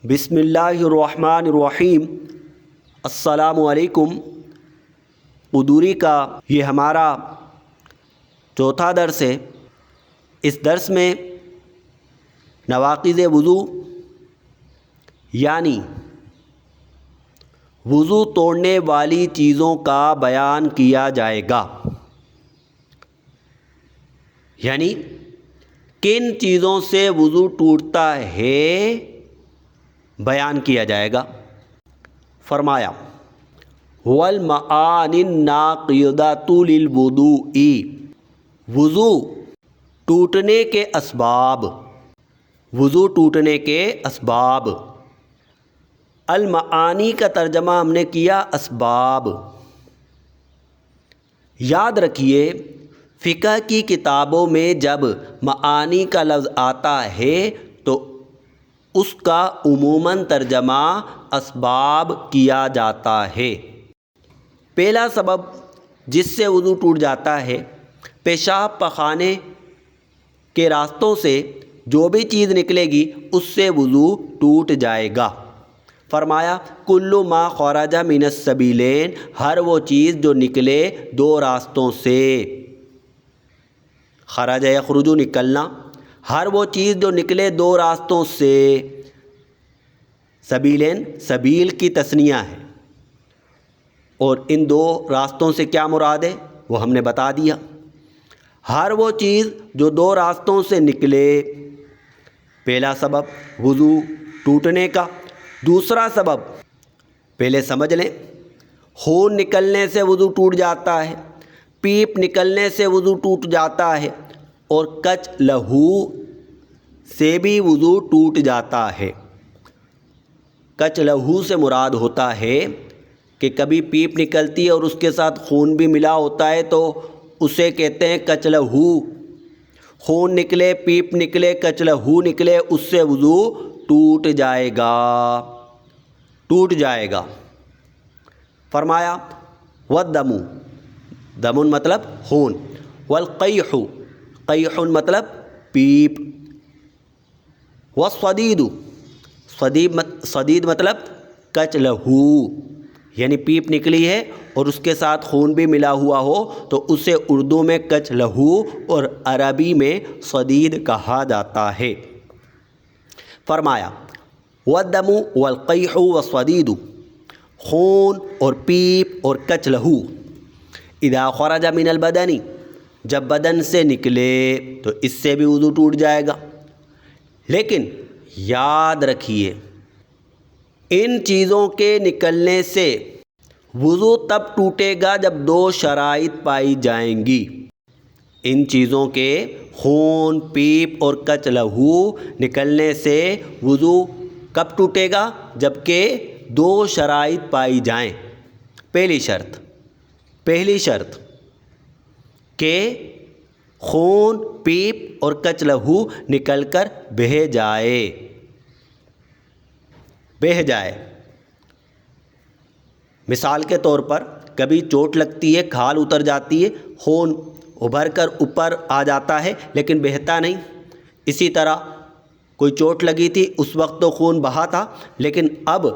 بسم اللہ الرحمن الرحیم۔ السلام علیکم۔ قدوری کا یہ ہمارا چوتھا درس ہے۔ اس درس میں نواقض وضو یعنی وضو توڑنے والی چیزوں کا بیان کیا جائے گا، یعنی کن چیزوں سے وضو ٹوٹتا ہے بیان کیا جائے گا۔ فرمایا وَالْمَعَانِ النَّاقِضَةُ لِلْوُضُوءِ، وضو ٹوٹنے کے اسباب، وضو ٹوٹنے کے اسباب۔ المعانی کا ترجمہ ہم نے کیا اسباب۔ یاد رکھیے فقہ کی کتابوں میں جب معانی کا لفظ آتا ہے تو اس کا عموماً ترجمہ اسباب کیا جاتا ہے۔ پہلا سبب جس سے وضو ٹوٹ جاتا ہے، پیشاب پخانے کے راستوں سے جو بھی چیز نکلے گی اس سے وضو ٹوٹ جائے گا۔ فرمایا کل ما خرج من السبیلین، ہر وہ چیز جو نکلے دو راستوں سے۔ خرج یخرج نکلنا، ہر وہ چیز جو نکلے دو راستوں سے۔ سبیلین سبیل کی تثنیہ ہے، اور ان دو راستوں سے کیا مراد ہے وہ ہم نے بتا دیا۔ ہر وہ چیز جو دو راستوں سے نکلے، پہلا سبب وضو ٹوٹنے کا۔ دوسرا سبب پہلے سمجھ لیں، خون نکلنے سے وضو ٹوٹ جاتا ہے، پیپ نکلنے سے وضو ٹوٹ جاتا ہے، اور کچ لہو سے بھی وضو ٹوٹ جاتا ہے۔ کچ لہو سے مراد ہوتا ہے کہ کبھی پیپ نکلتی ہے اور اس کے ساتھ خون بھی ملا ہوتا ہے تو اسے کہتے ہیں کچ لہو۔ خون نکلے، پیپ نکلے، کچ لہو نکلے، اس سے وضو ٹوٹ جائے گا، ٹوٹ جائے گا۔ فرمایا والدم، دم مطلب خون، والقیح، قیح مطلب پیپ، والصدید، صدید مطلب کچ لہو، یعنی پیپ نکلی ہے اور اس کے ساتھ خون بھی ملا ہوا ہو تو اسے اردو میں کچ لہو اور عربی میں صدید کہا جاتا ہے۔ فرمایا والدم والقیح والصدید، خون اور پیپ اور کچ لہو، اذا خرج من البدن، جب بدن سے نکلے تو اس سے بھی وضو ٹوٹ جائے گا۔ لیکن یاد رکھیے ان چیزوں کے نکلنے سے وضو تب ٹوٹے گا جب دو شرائط پائی جائیں گی۔ ان چیزوں کے خون، پیپ اور کچ لہو نکلنے سے وضو کب ٹوٹے گا؟ جب کہ دو شرائط پائی جائیں۔ پہلی شرط کہ خون، پیپ اور کچ لہو نکل کر بہہ جائے۔ مثال کے طور پر کبھی چوٹ لگتی ہے، کھال اتر جاتی ہے، خون ابھر کر اوپر آ جاتا ہے لیکن بہتا نہیں۔ اسی طرح کوئی چوٹ لگی تھی، اس وقت تو خون بہا تھا، لیکن اب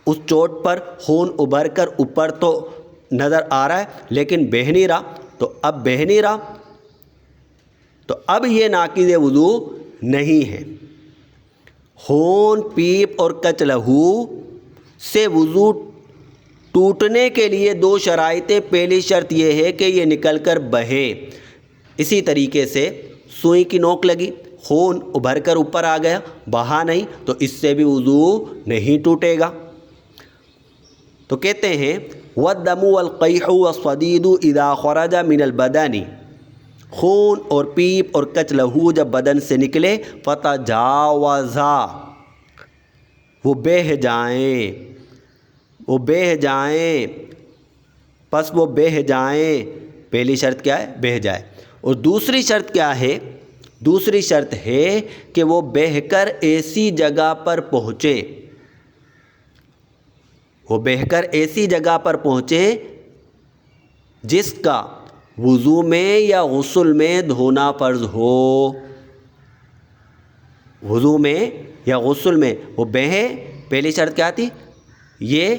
اس چوٹ پر خون ابھر کر اوپر تو نظر آ رہا ہے لیکن بہہ نہیں رہا، تو اب بہہ نہیں رہا تو اب یہ ناقض وضو نہیں ہے۔ خون، پیپ اور کچ لہو سے وضو ٹوٹنے کے لیے دو شرائطیں۔ پہلی شرط یہ ہے کہ یہ نکل کر بہے۔ اسی طریقے سے سوئی کی نوک لگی، خون ابھر کر اوپر آ گیا، بہا نہیں، تو اس سے بھی وضو نہیں ٹوٹے گا۔ تو کہتے ہیں والدم والقیح والصدید اذا خرج من البدن، خون اور پیپ اور کچ لہو جب بدن سے نکلے، فتجاوزا، وہ بہہ جائیں، پس وہ بہہ جائیں۔ پہلی شرط کیا ہے؟ بہہ جائے۔ اور دوسری شرط کیا ہے؟ دوسری شرط ہے کہ وہ بہہ کر ایسی جگہ پر پہنچے، وہ بہہ کر ایسی جگہ پر پہنچے جس کا وضو میں یا غسل میں دھونا فرض ہو۔ وضو میں یا غسل میں وہ بہے پہلی شرط کیا تھی؟ یہ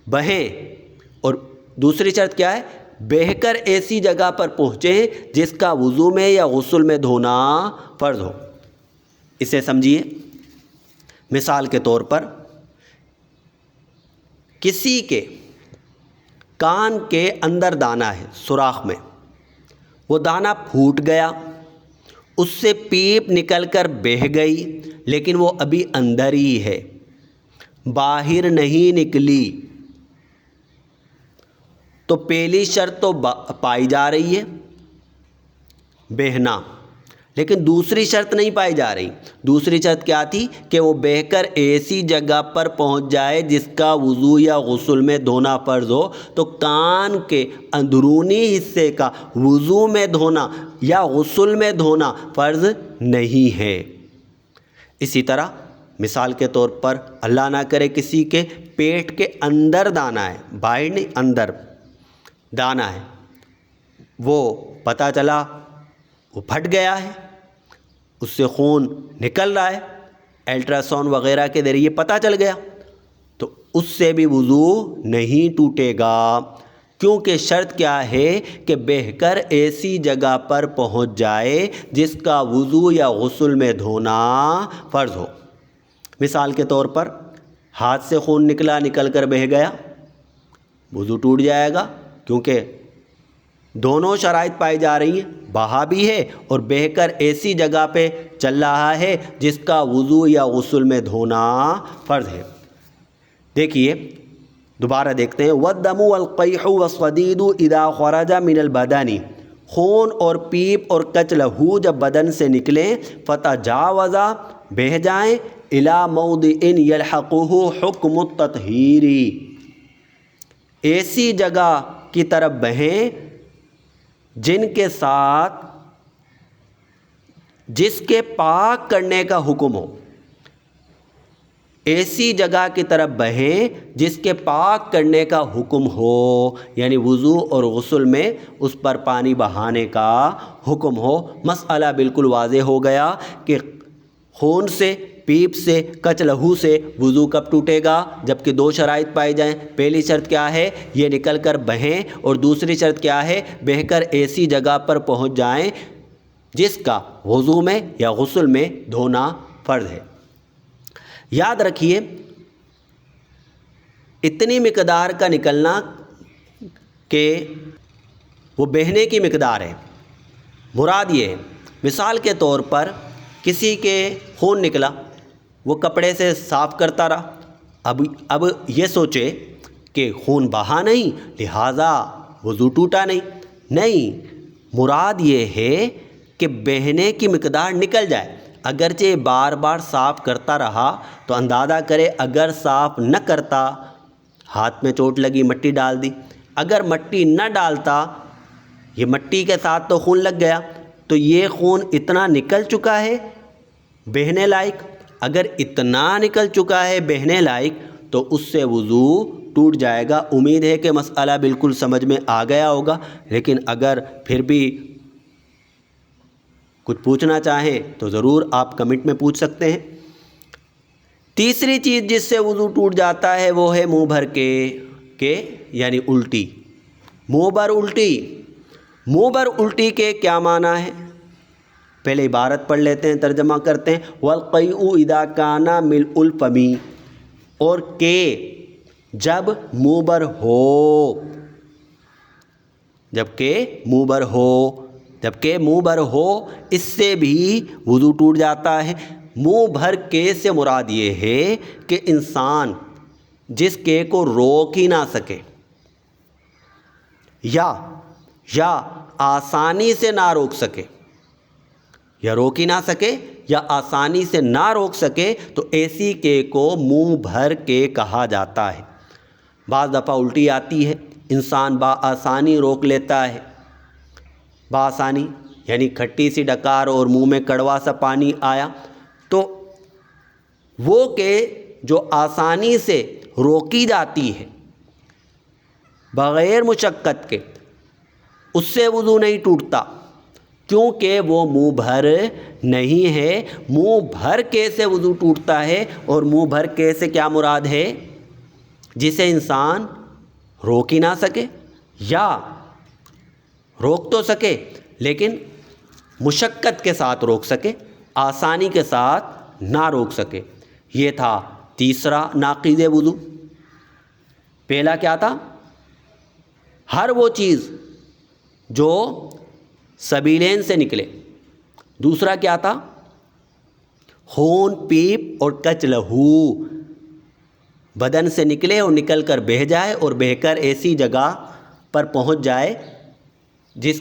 بہیں، اور دوسری شرط کیا ہے؟ بہہ کر ایسی جگہ پر پہنچیں جس کا وضو میں یا غسل میں دھونا فرض ہو۔ اسے سمجھیے، مثال کے طور پر کسی کے کان کے اندر دانہ ہے، سوراخ میں، وہ دانہ پھوٹ گیا، اس سے پیپ نکل کر بہہ گئی، لیکن وہ ابھی اندر ہی ہے، باہر نہیں نکلی، تو پہلی شرط تو پائی جا رہی ہے، بہنا، لیکن دوسری شرط نہیں پائی جا رہی۔ دوسری شرط کیا تھی؟ کہ وہ بہہ کر ایسی جگہ پر پہنچ جائے جس کا وضو یا غسل میں دھونا فرض ہو۔ تو کان کے اندرونی حصے کا وضو میں دھونا یا غسل میں دھونا فرض نہیں ہے۔ اسی طرح مثال کے طور پر اللہ نہ کرے کسی کے پیٹ کے اندر دانہ ہے، باہر نہیں، اندر دانہ ہے، وہ پتہ چلا وہ پھٹ گیا ہے، اس سے خون نکل رہا ہے، الٹراساؤنڈ وغیرہ کے ذریعے پتہ چل گیا، تو اس سے بھی وضو نہیں ٹوٹے گا، کیونکہ شرط کیا ہے کہ بہہ کر ایسی جگہ پر پہنچ جائے جس کا وضو یا غسل میں دھونا فرض ہو۔ مثال کے طور پر ہاتھ سے خون نکل کر بہہ گیا، وضو ٹوٹ جائے گا، کیونکہ دونوں شرائط پائی جا رہی ہیں، بہا بھی ہے اور بہہ کر ایسی جگہ پہ چل رہا ہے جس کا وضو یا غسل میں دھونا فرض ہے۔ دیکھیے دوبارہ دیکھتے ہیں، وَالدَّمُ وَالْقَيْحُ وَالصَّدِيدُ إِذَا خَرَجَ مِنَ الْبَدَنِ، خون اور پیپ اور کچ لہو جب بدن سے نکلیں، فَتَجَاوَزَ، بہہ جائیں، إِلَى مَوْضِعٍ يَلْحَقُهُ حُكْمُ التَّطْهِيرِ، ایسی جگہ کی طرف بہیں جن کے ساتھ جس کے پاک کرنے کا حکم ہو، ایسی جگہ کی طرف بہیں جس کے پاک کرنے کا حکم ہو، یعنی وضو اور غسل میں اس پر پانی بہانے کا حکم ہو۔ مسئلہ بالکل واضح ہو گیا کہ خون سے، پیپ سے، کچ لہو سے وضو کب ٹوٹے گا؟ جبکہ دو شرائط پائی جائیں۔ پہلی شرط کیا ہے؟ یہ نکل کر بہیں، اور دوسری شرط کیا ہے؟ بہہ کر ایسی جگہ پر پہنچ جائیں جس کا وضو میں یا غسل میں دھونا فرض ہے۔ یاد رکھیے، اتنی مقدار کا نکلنا کہ وہ بہنے کی مقدار ہے، مراد یہ ہے۔ مثال کے طور پر کسی کے خون نکلا، وہ کپڑے سے صاف کرتا رہا، اب یہ سوچے کہ خون بہا نہیں لہٰذا وضو ٹوٹا نہیں، مراد یہ ہے کہ بہنے کی مقدار نکل جائے۔ اگرچہ بار بار صاف کرتا رہا تو اندازہ کرے اگر صاف نہ کرتا، ہاتھ میں چوٹ لگی، مٹی ڈال دی، اگر مٹی نہ ڈالتا، یہ مٹی کے ساتھ تو خون لگ گیا، تو یہ خون اتنا نکل چکا ہے بہنے لائق، اگر اتنا نکل چکا ہے بہنے لائق تو اس سے وضو ٹوٹ جائے گا۔ امید ہے کہ مسئلہ بالکل سمجھ میں آ گیا ہوگا، لیکن اگر پھر بھی کچھ پوچھنا چاہیں تو ضرور آپ کمنٹ میں پوچھ سکتے ہیں۔ تیسری چیز جس سے وضو ٹوٹ جاتا ہے وہ ہے منہ بھر کے یعنی الٹی۔ منہ بھر الٹی، منہ بھر الٹی کے کیا معنی ہے؟ پہلے عبارت پڑھ لیتے ہیں، ترجمہ کرتے ہیں۔ وَالْقَيْءُ إِذَا كَانَ مِلْءُ الْفَمِ، اور کہ جب منہ بھر ہو، جبکہ منہ بھر ہو، اس سے بھی وضو ٹوٹ جاتا ہے۔ منہ بھر کے سے مراد یہ ہے کہ انسان جس کے کو روک ہی نہ سکے یا آسانی سے نہ روک سکے، یا روک ہی نہ سکے یا آسانی سے نہ روک سکے، تو ایسی کے کو منہ بھر کے کہا جاتا ہے۔ بعض دفعہ الٹی آتی ہے، انسان بآسانی روک لیتا ہے، بآسانی یعنی کھٹی سی ڈکار اور منہ میں کڑوا سا پانی آیا، تو وہ کہ جو آسانی سے روکی جاتی ہے بغیر مشقت کے، اس سے وضو نہیں ٹوٹتا، کیونکہ وہ منہ بھر نہیں ہے۔ منہ بھر کے سے وضو ٹوٹتا ہے، اور منہ بھر کے سے کیا مراد ہے؟ جسے انسان روک ہی نہ سکے، یا روک تو سکے لیکن مشقت کے ساتھ روک سکے، آسانی کے ساتھ نہ روک سکے۔ یہ تھا تیسرا ناقض وضو۔ پہلا کیا تھا؟ ہر وہ چیز جو سبیلین سے نکلے۔ دوسرا کیا تھا؟ خون، پیپ اور کچ لہو بدن سے نکلے اور نکل کر بہہ جائے، اور بہہ کر ایسی جگہ پر پہنچ جائے جس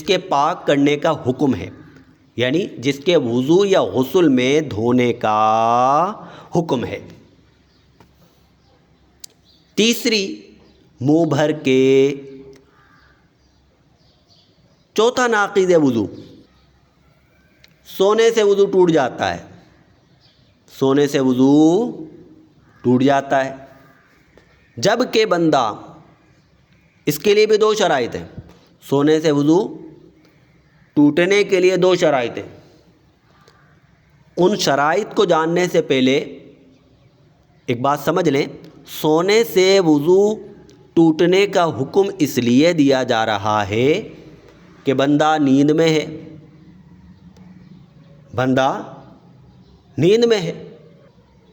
کے پاک کرنے کا حکم ہے، یعنی جس کے وضو یا غسل میں دھونے کا حکم ہے۔ تیسری، منہ بھر کے۔ چوتھا ناقض وضو، سونے سے وضو ٹوٹ جاتا ہے۔ سونے سے وضو ٹوٹ جاتا ہے، جبکہ بندہ، اس کے لیے بھی دو شرائط ہیں۔ سونے سے وضو ٹوٹنے کے لیے دو شرائط ہیں۔ ان شرائط کو جاننے سے پہلے ایک بات سمجھ لیں، سونے سے وضو ٹوٹنے کا حکم اس لیے دیا جا رہا ہے کہ بندہ نیند میں ہے۔ بندہ نیند میں ہے،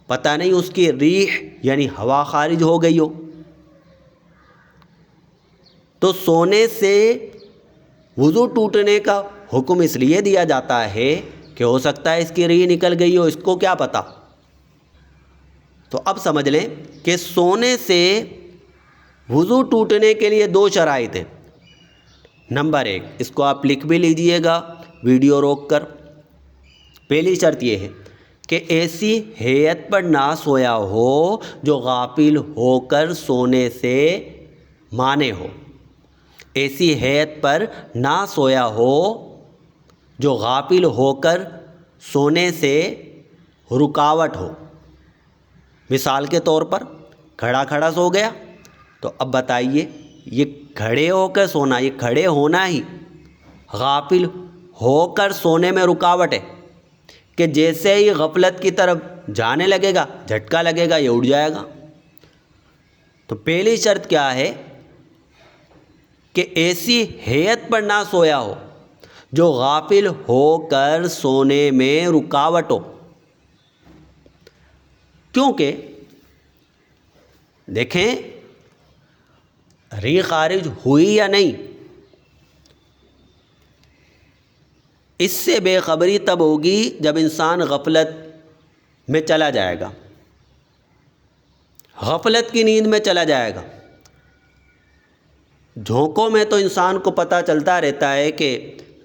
پتہ نہیں اس کی ریح یعنی ہوا خارج ہو گئی ہو، تو سونے سے وضو ٹوٹنے کا حکم اس لیے دیا جاتا ہے کہ ہو سکتا ہے اس کی ریح نکل گئی ہو، اس کو کیا پتہ۔ تو اب سمجھ لیں کہ سونے سے وضو ٹوٹنے کے لیے دو شرائط ہیں۔ نمبر 1، اس کو آپ لکھ بھی لیجئے گا ویڈیو روک کر۔ پہلی شرط یہ ہے کہ ایسی ہیئت پر نہ سویا ہو جو غافل ہو کر سونے سے مانے ہو۔ ایسی ہیئت پر نہ سویا ہو جو غافل ہو کر سونے سے رکاوٹ ہو۔ مثال کے طور پر کھڑا کھڑا سو گیا، تو اب بتائیے یہ کھڑے ہو کر سونا، یہ کھڑے ہونا ہی غافل ہو کر سونے میں رکاوٹ ہے کہ جیسے ہی غفلت کی طرف جانے لگے گا جھٹکا لگے گا، یہ اٹھ جائے گا۔ تو پہلی شرط کیا ہے کہ ایسی ہیئت پر نہ سویا ہو جو غافل ہو کر سونے میں رکاوٹ ہو۔ کیونکہ دیکھیں ریح خارج ہوئی یا نہیں، اس سے بے خبری تب ہوگی جب انسان غفلت میں چلا جائے گا، غفلت کی نیند میں چلا جائے گا۔ جھونکوں میں تو انسان کو پتہ چلتا رہتا ہے کہ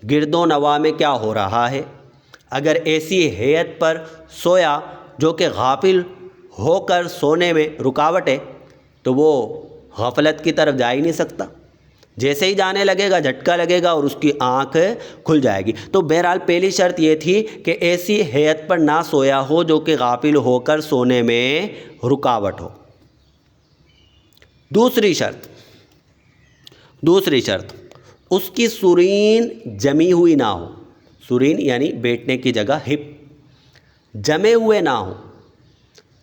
گرد و نواح میں کیا ہو رہا ہے۔ اگر ایسی ہیئت پر سویا جو کہ غافل ہو کر سونے میں رکاوٹ ہے تو وہ غفلت کی طرف جا ہی نہیں سکتا، جیسے ہی جانے لگے گا جھٹکا لگے گا اور اس کی آنکھ کھل جائے گی۔ تو بہرحال پہلی شرط یہ تھی کہ ایسی ہیئت پر نہ سویا ہو جو کہ غافل ہو کر سونے میں رکاوٹ ہو۔ دوسری شرط اس کی سرین جمی ہوئی نہ ہو۔ سرین یعنی بیٹھنے کی جگہ، ہپ جمے ہوئے نہ ہو۔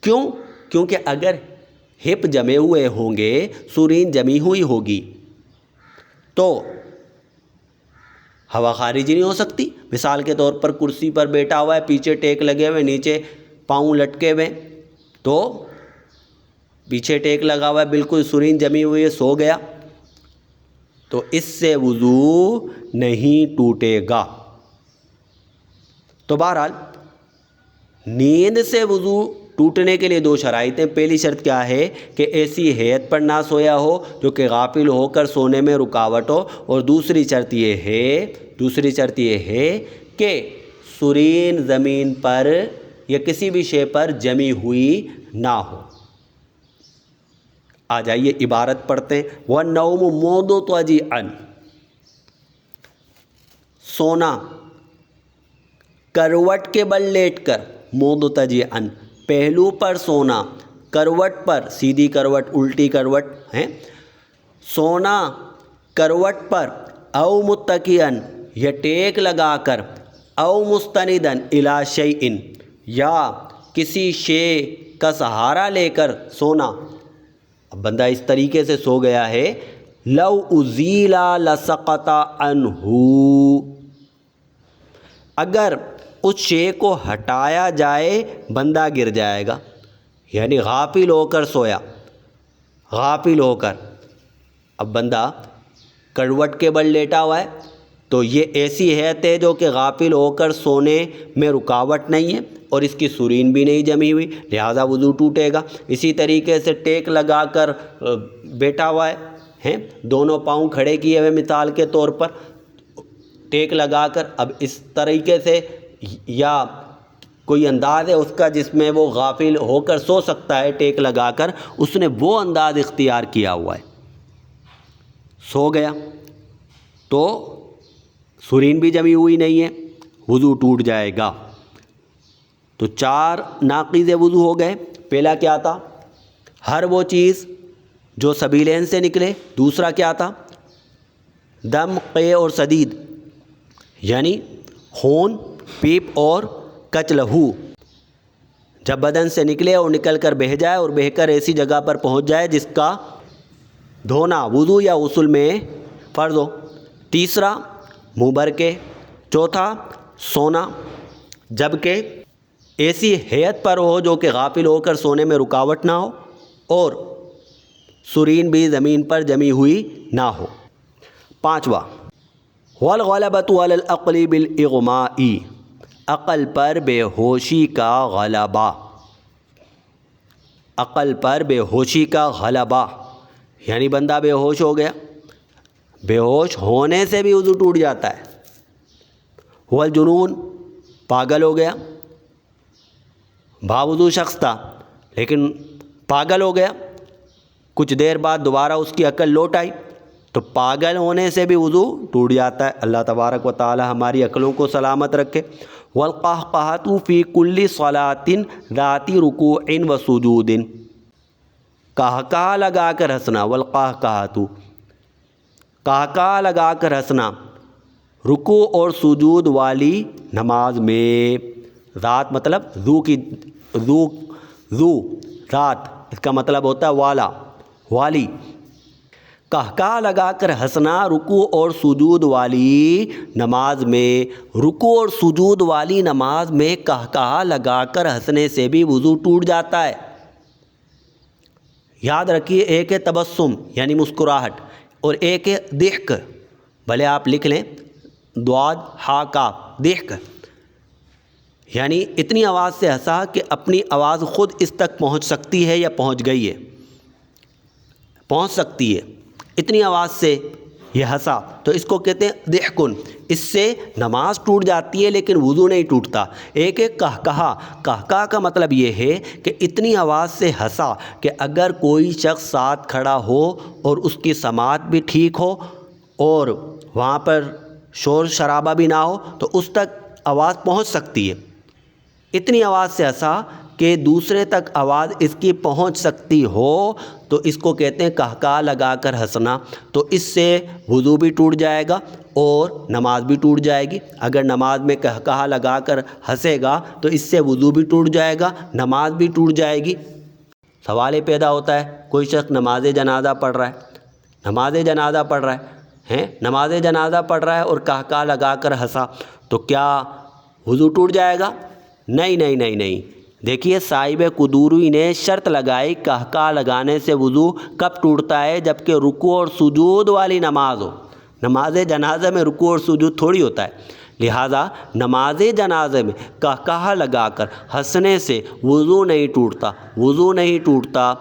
کیوں؟ کیونکہ اگر ہپ جمے ہوئے ہوں گے، سرین جمی ہوئی ہوگی تو ہوا خارج نہیں ہو سکتی۔ مثال کے طور پر کرسی پر بیٹھا ہوا ہے، پیچھے ٹیک لگے ہوئے، نیچے پاؤں لٹکے ہوئے، تو پیچھے ٹیک لگا ہوا ہے، بالکل سرین جمی ہوئی ہے، سو گیا، تو اس سے وضو نہیں ٹوٹے گا۔ تو بہرحال نیند سے وضو ٹوٹنے کے لیے دو شرائط ہیں۔ پہلی شرط کیا ہے کہ ایسی ہیئت پر نہ سویا ہو جو کہ غافل ہو کر سونے میں رکاوٹ ہو، اور دوسری شرط یہ ہے کہ سرین زمین پر یا کسی بھی شے پر جمی ہوئی نہ ہو۔ آ جائیے عبارت پڑھتے ہیں۔ وَالنَّوْمُ مُضْطَجِعًا، سونا کروٹ کے بل لیٹ کر، مضطجعاً پہلو پر سونا، کروٹ پر، سیدھی کروٹ الٹی کروٹ ہے، سونا کروٹ پر او متکئن یا ٹیک لگا کر، او مستندن الی شیء یا کسی شے کا سہارا لے کر سونا۔ اب بندہ اس طریقے سے سو گیا ہے، لو ازیل لسقط عنہ، اگر اس شے کو ہٹایا جائے بندہ گر جائے گا، یعنی غافل ہو کر سویا، غافل ہو کر۔ اب بندہ کروٹ کے بل لیٹا ہوا ہے تو یہ ایسی حیت ہے جو کہ غافل ہو کر سونے میں رکاوٹ نہیں ہے اور اس کی سرین بھی نہیں جمی ہوئی، لہٰذا وضو ٹوٹے گا۔ اسی طریقے سے ٹیک لگا کر بیٹھا ہوا ہے، دونوں پاؤں کھڑے کیے ہوئے مثال کے طور پر، ٹیک لگا کر، اب اس طریقے سے یا کوئی انداز ہے اس کا جس میں وہ غافل ہو کر سو سکتا ہے ٹیک لگا کر، اس نے وہ انداز اختیار کیا ہوا ہے، سو گیا تو سرین بھی جمی ہوئی نہیں ہے، وضو ٹوٹ جائے گا۔ تو 4 ناقض وضو ہو گئے۔ پہلا کیا تھا؟ ہر وہ چیز جو سبیلین سے نکلے۔ دوسرا کیا تھا؟ دم، قے اور صدید، یعنی خون، پیپ اور کچ لہو جب بدن سے نکلے اور نکل کر بہہ جائے اور بہہ کر ایسی جگہ پر پہنچ جائے جس کا دھونا وضو یا غسل میں فرض ہو۔ تیسرا منہ بھر کے۔ چوتھا سونا، جبکہ ایسی حیت پر ہو جو کہ غافل ہو کر سونے میں رکاوٹ نہ ہو اور سرین بھی زمین پر جمی ہوئی نہ ہو۔ پانچواں والغلبۃ علی العقل بالاغماء، عقل پر بے ہوشی کا غلبہ، عقل پر بے ہوشی کا غلبہ، یعنی بندہ بے ہوش ہو گیا، بے ہوش ہونے سے بھی وضو ٹوٹ جاتا ہے۔ والجنون، پاگل ہو گیا، باوضو شخص تھا لیکن پاگل ہو گیا، کچھ دیر بعد دوبارہ اس کی عقل لوٹ آئی تو پاگل ہونے سے بھی وضو ٹوٹ جاتا ہے۔ اللہ تبارک و تعالی ہماری عقلوں کو سلامت رکھے۔ والقہقہۃ فی کل صلاۃ ذات رکوع و سجود، قہقہہ لگا کر ہنسنا، والقہقہۃ، قہقہہ لگا کر ہنسنا، رکوع اور سجود والی نماز میں۔ ذات مطلب ذو ذات، اس کا مطلب ہوتا ہے والا، والی۔ قہقہہ لگا کر ہنسنا رکوع اور سجود والی نماز میں۔ رکوع اور سجود والی نماز میں قہقہہ لگا کر ہنسنے سے بھی وضو ٹوٹ جاتا ہے۔ یاد رکھیے، ایک ہے تبسم یعنی مسکراہٹ اور ایک ہے ضحک، بھلے آپ لکھ لیں ضاد ہا کاف، ضحک یعنی اتنی آواز سے ہنسا کہ اپنی آواز خود اس تک پہنچ سکتی ہے یا پہنچ گئی ہے، پہنچ سکتی ہے، اتنی آواز سے یہ ہنسا تو اس کو کہتے ہیں ضحکن۔ اس سے نماز ٹوٹ جاتی ہے لیکن وضو نہیں ٹوٹتا۔ ایک ہے قہقہہ، قہقہہ کا مطلب یہ ہے کہ اتنی آواز سے ہنسا کہ اگر کوئی شخص ساتھ کھڑا ہو اور اس کی سماعت بھی ٹھیک ہو اور وہاں پر شور شرابہ بھی نہ ہو تو اس تک آواز پہنچ سکتی ہے۔ اتنی آواز سے ہنسا کہ دوسرے تک آواز اس کی پہنچ سکتی ہو تو اس کو کہتے ہیں قہقہہ لگا کر ہنسنا۔ تو اس سے وضو بھی ٹوٹ جائے گا اور نماز بھی ٹوٹ جائے گی۔ اگر نماز میں قہقہہ لگا کر ہنسے گا تو اس سے وضو بھی ٹوٹ جائے گا، نماز بھی ٹوٹ جائے گی۔ سوال یہ پیدا ہوتا ہے، کوئی شخص نماز جنازہ پڑھ رہا ہے، نماز جنازہ پڑھ رہا ہے، نماز جنازہ پڑھ رہا ہے اور قہقہہ لگا کر ہنسا تو کیا وضو ٹوٹ جائے گا؟ نہیں نہیں نہیں نہیں۔ دیکھیے صاحب قدوری نے شرط لگائی قہقہہ لگانے سے وضو کب ٹوٹتا ہے؟ جبکہ رکوع اور سجود والی نماز ہو۔ نماز جنازہ میں رکوع اور سجود تھوڑی ہوتا ہے، لہٰذا نماز جنازہ میں قہقہہ لگا کر ہنسنے سے وضو نہیں ٹوٹتا، وضو نہیں ٹوٹتا۔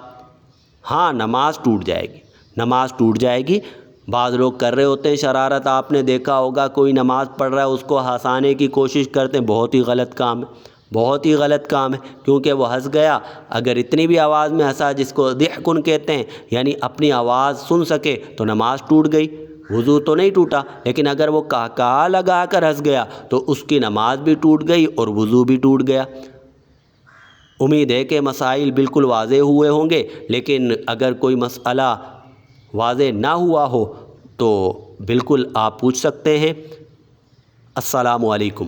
ہاں نماز ٹوٹ جائے گی، نماز ٹوٹ جائے گی۔ بعض لوگ کر رہے ہوتے ہیں شرارت، آپ نے دیکھا ہوگا کوئی نماز پڑھ رہا ہے اس کو ہنسانے کی کوشش کرتے ہیں، بہت ہی غلط کام ہے، بہت ہی غلط کام ہے، کیونکہ وہ ہنس گیا۔ اگر اتنی بھی آواز میں ہنسا جس کو ضحکن کہتے ہیں، یعنی اپنی آواز سن سکے تو نماز ٹوٹ گئی، وضو تو نہیں ٹوٹا۔ لیکن اگر وہ قہقہہ لگا کر ہنس گیا تو اس کی نماز بھی ٹوٹ گئی اور وضو بھی ٹوٹ گیا۔ امید ہے کہ مسائل بالکل واضح ہوئے ہوں گے، لیکن اگر کوئی مسئلہ واضح نہ ہوا ہو تو بالکل آپ پوچھ سکتے ہیں۔ السلام علیکم۔